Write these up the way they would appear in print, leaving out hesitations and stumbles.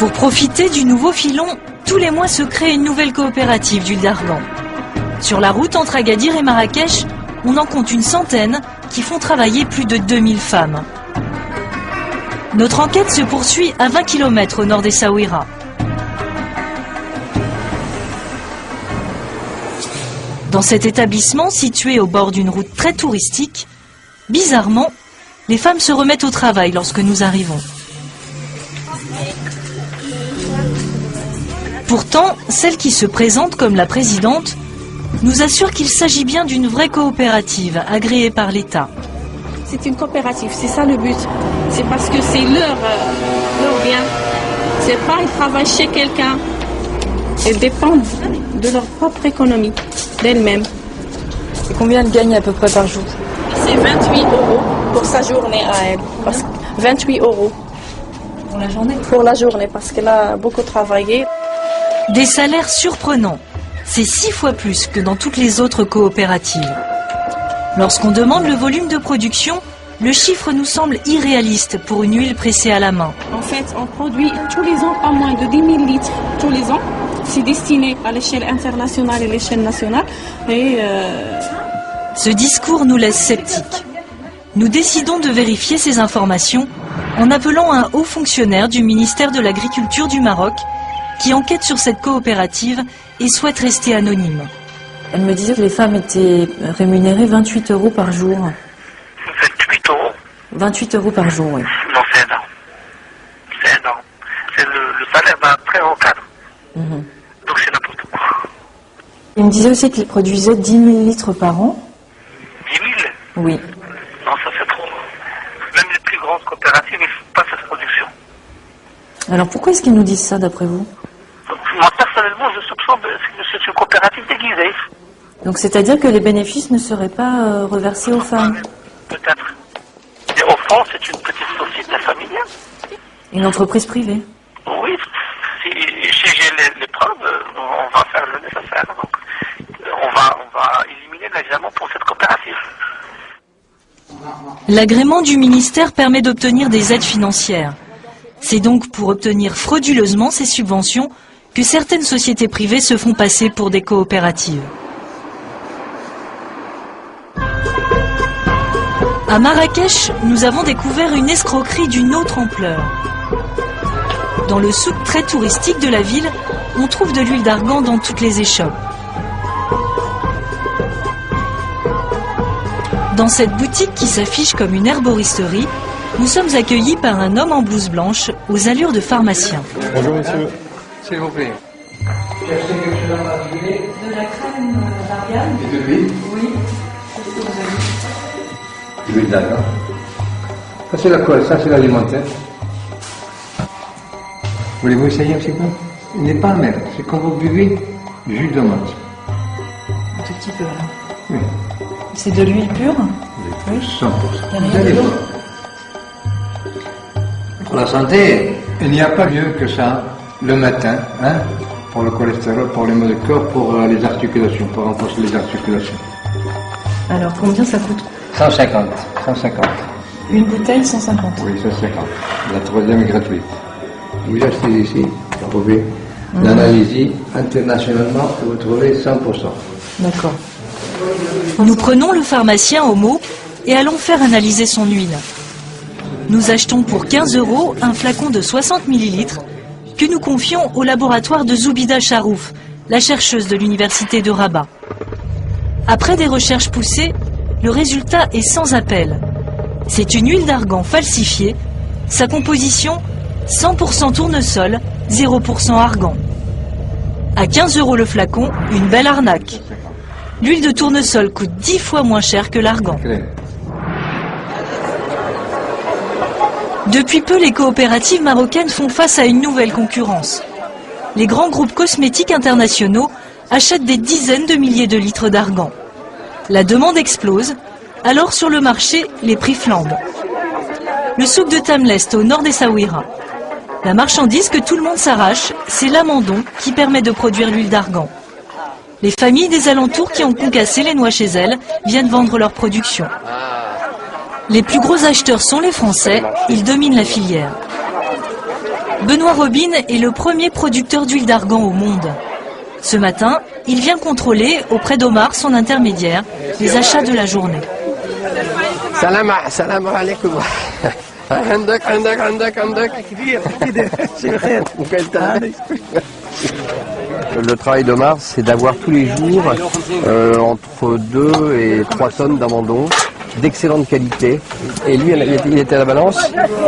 Pour profiter du nouveau filon, tous les mois se crée une nouvelle coopérative d'huile d'argan. Sur la route entre Agadir et Marrakech, on en compte une centaine qui font travailler plus de 2000 femmes. Notre enquête se poursuit à 20 km au nord d'Essaouira. Dans cet établissement situé au bord d'une route très touristique, bizarrement, les femmes se remettent au travail lorsque nous arrivons. Pourtant, celle qui se présente comme la présidente nous assure qu'il s'agit bien d'une vraie coopérative agréée par l'État. C'est une coopérative, c'est ça le but. C'est parce que c'est leur bien. C'est pas ils travaillent chez quelqu'un. Ils dépendent de leur propre économie, d'elles-mêmes. Et combien elle gagne à peu près par jour? C'est 28 € pour sa journée à elle. 28 €. Pour la journée? Pour la journée, parce qu'elle a beaucoup travaillé. Des salaires surprenants. C'est 6 fois plus que dans toutes les autres coopératives. Lorsqu'on demande le volume de production, le chiffre nous semble irréaliste pour une huile pressée à la main. En fait, on produit tous les ans pas moins de 10 000 litres tous les ans. C'est destiné à l'échelle internationale et l'échelle nationale. Ce discours nous laisse sceptiques. Nous décidons de vérifier ces informations en appelant un haut fonctionnaire du ministère de l'Agriculture du Maroc qui enquête sur cette coopérative et souhaite rester anonyme. Elle me disait que les femmes étaient rémunérées 28 € par jour. 28 €? 28 € par jour, oui. Non, c'est énorme. C'est énorme. C'est le salaire d'un très haut cadre. Donc c'est n'importe quoi. Il me disait aussi qu'ils produisaient 10 000 litres par an. 10 000? Oui. Non, ça c'est trop. Même les plus grandes coopératives, ils ne font pas cette production. Alors pourquoi est-ce qu'ils nous disent ça d'après vous? Moi personnellement, je soupçonne que c'est une coopérative déguisée. Donc c'est-à-dire que les bénéfices ne seraient pas reversés aux femmes? Peut-être. Et au fond, c'est une petite société familiale. Une entreprise privée? Oui, si j'ai les preuves, on va faire le nécessaire. Donc, on va éliminer l'agrément pour cette coopérative. L'agrément du ministère permet d'obtenir des aides financières. C'est donc pour obtenir frauduleusement ces subventions que certaines sociétés privées se font passer pour des coopératives. À Marrakech, nous avons découvert une escroquerie d'une autre ampleur. Dans le souk très touristique de la ville, on trouve de l'huile d'argan dans toutes les échoppes. Dans cette boutique qui s'affiche comme une herboristerie, nous sommes accueillis par un homme en blouse blanche aux allures de pharmacien. Bonjour monsieur, s'il vous plaît. De la crème d'argan? Et de l'huile? Oui. De l'huile d'argan. Ça c'est la colle, ça c'est l'alimentaire. Voulez-vous essayer un petit peu? Il n'est pas amer, c'est quand vous buvez du jus de menthe. Un tout petit peu là. Oui. C'est de l'huile pure? Oui, 100%. Il n'y a Vous rien allez dedans? voir. Pour la santé. Il n'y a pas mieux que ça le matin, hein, pour le cholestérol, pour les maux de corps, pour les articulations, pour renforcer les articulations. Alors combien ça coûte? 150. 150. Une bouteille 150. Oui, 150. La troisième est gratuite. Vous achetez ici, vous pouvez l'analyser internationalement et vous trouvez 100%. D'accord. Nous prenons le pharmacien au mot et allons faire analyser son huile. Nous achetons pour 15 € un flacon de 60 ml que nous confions au laboratoire de Zoubida Charouf, la chercheuse de l'université de Rabat. Après des recherches poussées, le résultat est sans appel. C'est une huile d'argan falsifiée. Sa composition, 100% tournesol, 0% argan. À 15 € le flacon, une belle arnaque. L'huile de tournesol coûte 10 fois moins cher que l'argan. Depuis peu, les coopératives marocaines font face à une nouvelle concurrence. Les grands groupes cosmétiques internationaux achètent des dizaines de milliers de litres d'argan. La demande explose, alors sur le marché, les prix flambent. Le souk de Tamlest, au nord d'Essaouira. La marchandise que tout le monde s'arrache, c'est l'amandon qui permet de produire l'huile d'argan. Les familles des alentours qui ont concassé les noix chez elles viennent vendre leur production. Les plus gros acheteurs sont les Français, ils dominent la filière. Benoît Robine est le premier producteur d'huile d'argan au monde. Ce matin, il vient contrôler, auprès d'Omar, son intermédiaire, les achats de la journée. Salam alaikum. Le travail d'Omar, c'est d'avoir tous les jours entre 2 et 3 tonnes d'amandons d'excellente qualité. Et lui, il était à la balance,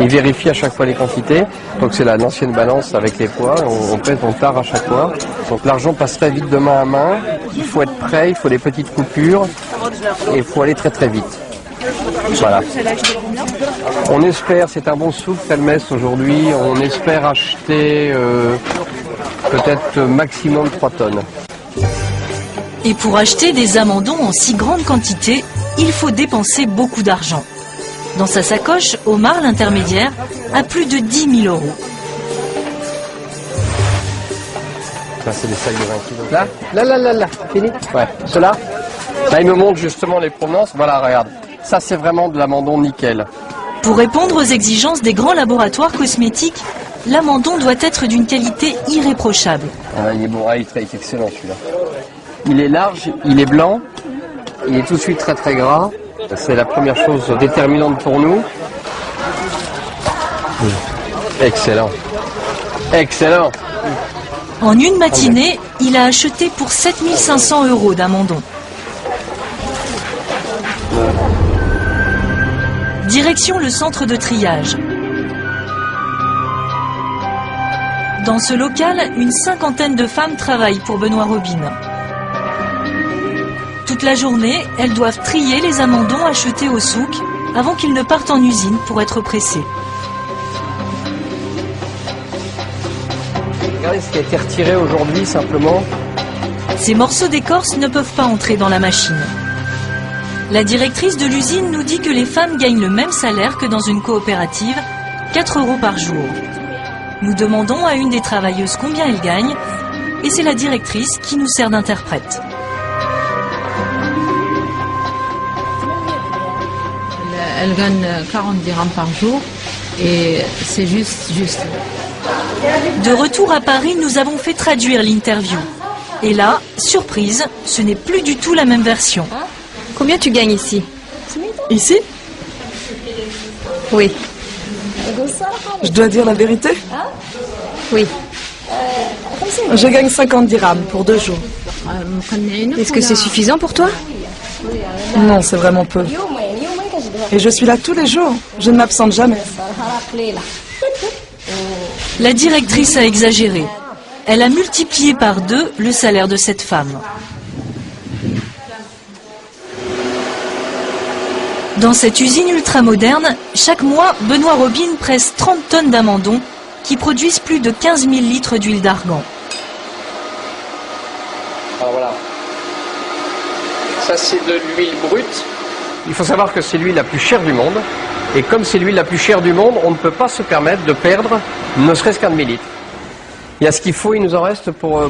il vérifie à chaque fois les quantités. Donc c'est l'ancienne balance avec les poids, on pèse, on tare à chaque fois. Donc l'argent passe très vite de main à main, il faut être prêt, il faut des petites coupures, et il faut aller très très vite. Voilà. On espère, c'est un bon souk Telmès aujourd'hui, on espère acheter peut-être maximum 3 tonnes. Et pour acheter des amandons en si grande quantité, il faut dépenser beaucoup d'argent. Dans sa sacoche, Omar, l'intermédiaire, a plus de 10 000 €. Là, c'est des sacs de 20 kilos. Là, fini. Ouais, ceux-là. Là, il me montre justement les provenances. Voilà, regarde. Ça, c'est vraiment de l'amandon nickel. Pour répondre aux exigences des grands laboratoires cosmétiques, l'amandon doit être d'une qualité irréprochable. Ah, il est bon, il est excellent celui-là. Il est large, il est blanc, il est tout de suite très très gras. C'est la première chose déterminante pour nous. Excellent. Excellent. En une matinée, il a acheté pour 7 500 € d'amandon. Direction le centre de triage. Dans ce local, une cinquantaine de femmes travaillent pour Benoît Robine. Toute la journée, elles doivent trier les amandons achetés au souk avant qu'ils ne partent en usine pour être pressés. Regardez ce qui a été retiré aujourd'hui simplement. Ces morceaux d'écorce ne peuvent pas entrer dans la machine. La directrice de l'usine nous dit que les femmes gagnent le même salaire que dans une coopérative, 4 € par jour. Nous demandons à une des travailleuses combien elle gagne et c'est la directrice qui nous sert d'interprète. Elle gagne 40 dirhams par jour et c'est juste. De retour à Paris, nous avons fait traduire l'interview. Et là, surprise, ce n'est plus du tout la même version. Combien tu gagnes ici? Ici? Oui. Je dois dire la vérité? Oui. Je gagne 50 dirhams pour 2 jours. Est-ce que c'est suffisant pour toi? Non, c'est vraiment peu. Et je suis là tous les jours. Je ne m'absente jamais. La directrice a exagéré. Elle a multiplié par 2 le salaire de cette femme. Dans cette usine ultramoderne, chaque mois, Benoît Robine presse 30 tonnes d'amandons qui produisent plus de 15 000 litres d'huile d'argan. Alors voilà. Ça, c'est de l'huile brute. Il faut savoir que c'est l'huile la plus chère du monde. Et comme c'est l'huile la plus chère du monde, on ne peut pas se permettre de perdre ne serait-ce qu'un demi-litre. Il y a ce qu'il faut, il nous en reste pour...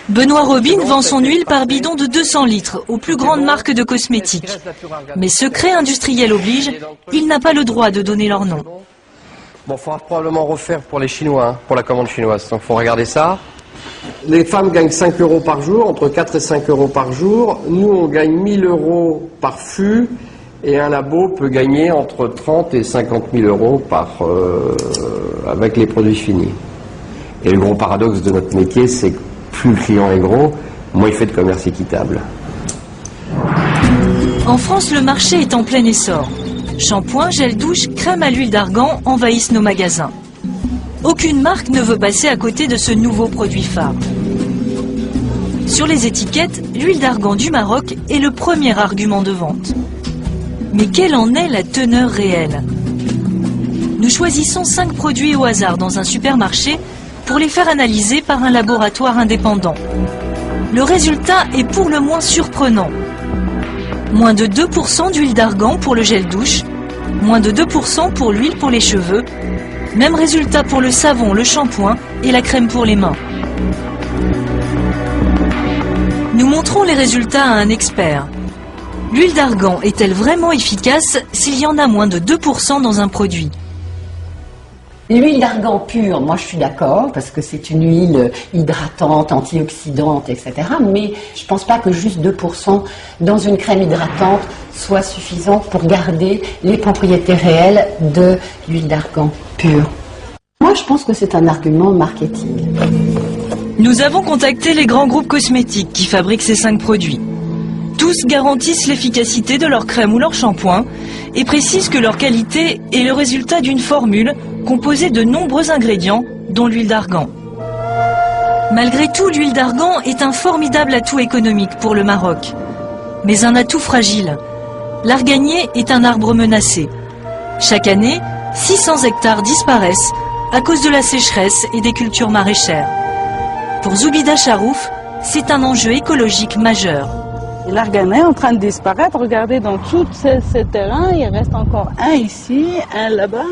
Benoît Robine vend son huile par bidon de 200 litres aux plus grandes marques de cosmétiques. Mais secret industriel oblige, il n'a pas le droit de donner leur nom. Bon, il faudra probablement refaire pour les Chinois, hein, pour la commande chinoise. Donc il faut regarder ça. Les femmes gagnent 5 € par jour, entre 4 et 5 € par jour. Nous, on gagne 1 000 € par fût. Et un labo peut gagner entre 30 et 50 000 € avec les produits finis. Et le gros paradoxe de notre métier, c'est que plus le client est gros, moins il fait de commerce équitable. En France, le marché est en plein essor. Shampoing, gel douche, crème à l'huile d'argan envahissent nos magasins. Aucune marque ne veut passer à côté de ce nouveau produit phare. Sur les étiquettes, l'huile d'argan du Maroc est le premier argument de vente. Mais quelle en est la teneur réelle? Nous choisissons 5 produits au hasard dans un supermarché pour les faire analyser par un laboratoire indépendant. Le résultat est pour le moins surprenant. Moins de 2% d'huile d'argan pour le gel douche, moins de 2% pour l'huile pour les cheveux, même résultat pour le savon, le shampoing et la crème pour les mains. Nous montrons les résultats à un expert. L'huile d'argan est-elle vraiment efficace s'il y en a moins de 2% dans un produit? L'huile d'argan pure, moi je suis d'accord, parce que c'est une huile hydratante, antioxydante, etc. Mais je pense pas que juste 2% dans une crème hydratante soit suffisant pour garder les propriétés réelles de l'huile d'argan pure. Moi je pense que c'est un argument marketing. Nous avons contacté les grands groupes cosmétiques qui fabriquent ces 5 produits. Tous garantissent l'efficacité de leur crème ou leur shampoing et précisent que leur qualité est le résultat d'une formule composée de nombreux ingrédients, dont l'huile d'argan. Malgré tout, l'huile d'argan est un formidable atout économique pour le Maroc, mais un atout fragile. L'arganier est un arbre menacé. Chaque année, 600 hectares disparaissent à cause de la sécheresse et des cultures maraîchères. Pour Zoubida Charouf, c'est un enjeu écologique majeur. L'arganet est en train de disparaître. Regardez, dans tout ce terrain, il reste encore un ici, un là-bas,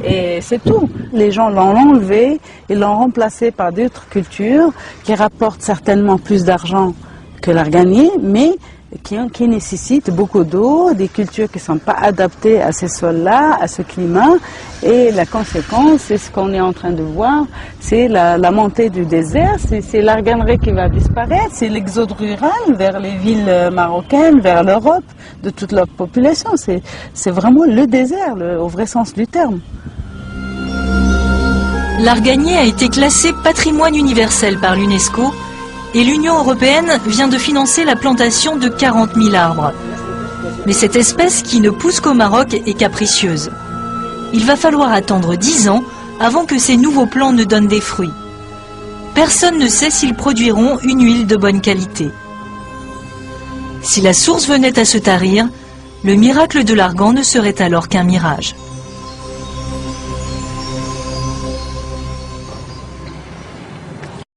et c'est tout. Les gens l'ont enlevé et l'ont remplacé par d'autres cultures qui rapportent certainement plus d'argent que l'arganier, mais qui nécessitent beaucoup d'eau, des cultures qui ne sont pas adaptées à ces sols-là, à ce climat. Et la conséquence, c'est ce qu'on est en train de voir, c'est la montée du désert, c'est l'arganerie qui va disparaître, c'est l'exode rural vers les villes marocaines, vers l'Europe, de toute leur population. C'est vraiment le désert, au vrai sens du terme. L'arganier a été classé patrimoine universel par l'UNESCO et l'Union européenne vient de financer la plantation de 40 000 arbres. Mais cette espèce qui ne pousse qu'au Maroc est capricieuse. Il va falloir attendre 10 ans avant que ces nouveaux plants ne donnent des fruits. Personne ne sait s'ils produiront une huile de bonne qualité. Si la source venait à se tarir, le miracle de l'argan ne serait alors qu'un mirage.